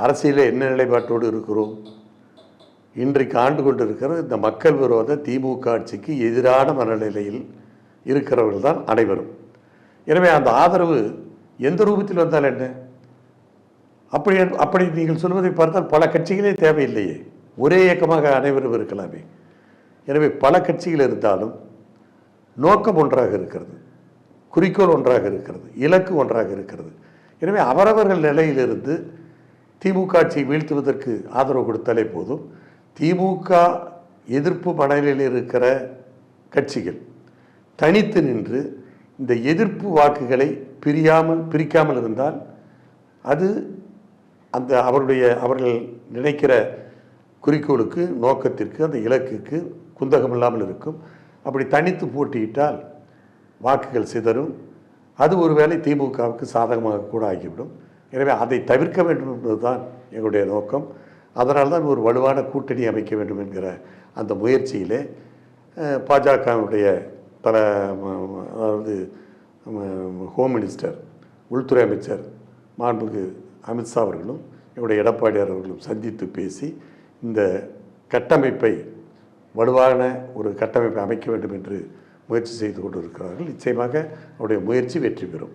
அரசியலில் என்ன நிலைப்பாட்டோடு இருக்கிறோம்? இன்றைக்கு ஆண்டு கொண்டு இருக்கிற இந்த மக்கள் விரோத திமுக ஆட்சிக்கு எதிரான மனநிலையில் இருக்கிறவர்கள் தான் அனைவரும். எனவே அந்த ஆதரவு எந்த ரூபத்தில் வந்தால் என்ன? அப்படி நீங்கள் சொல்வதை பார்த்தால் பல கட்சிகளே தேவையில்லையே, ஒரே இயக்கமாக அனைவரும் இருக்கலாமே. எனவே பல கட்சிகள் இருந்தாலும் நோக்கம் ஒன்றாக இருக்கிறது, குறிக்கோள் ஒன்றாக இருக்கிறது, இலக்கு ஒன்றாக இருக்கிறது. எனவே அவரவர்கள் நிலையிலிருந்து திமுக ஆட்சியை வீழ்த்துவதற்கு ஆதரவு கொடுத்தாலே போதும். திமுக எதிர்ப்பு மனநிலையில் இருக்கிற கட்சிகள் தனித்து நின்று இந்த எதிர்ப்பு வாக்குகளை பிரிக்காமல் இருந்தால் அது அந்த அவர்கள் நினைக்கிற குறிக்கோளுக்கு, நோக்கத்திற்கு, அந்த இலக்குக்கு குந்தகம் இல்லாமல் இருக்கும். அப்படி தனித்து போட்டியிட்டால் வாக்குகள் சிதறும். அது ஒருவேளை திமுகவுக்கு சாதகமாக கூட ஆகிவிடும். எனவே அதை தவிர்க்க வேண்டும் என்பதுதான் எங்களுடைய நோக்கம். அதனால்தான் ஒரு வலுவான கூட்டணி அமைக்க வேண்டும் என்கிற அந்த முயற்சியிலே பாஜகவுடைய அதாவது ஹோம் மினிஸ்டர், உள்துறை அமைச்சர் மாண்புமிகு அமித்ஷா அவர்களும் எங்களுடைய எடப்பாடியார் அவர்களும் சந்தித்து பேசி இந்த கட்டமைப்பை, வலுவான ஒரு கட்டமைப்பை அமைக்க வேண்டும் என்று முயற்சி செய்து கொண்டு இருக்கிறார்கள். நிச்சயமாக அவருடைய முயற்சி வெற்றி பெறும்.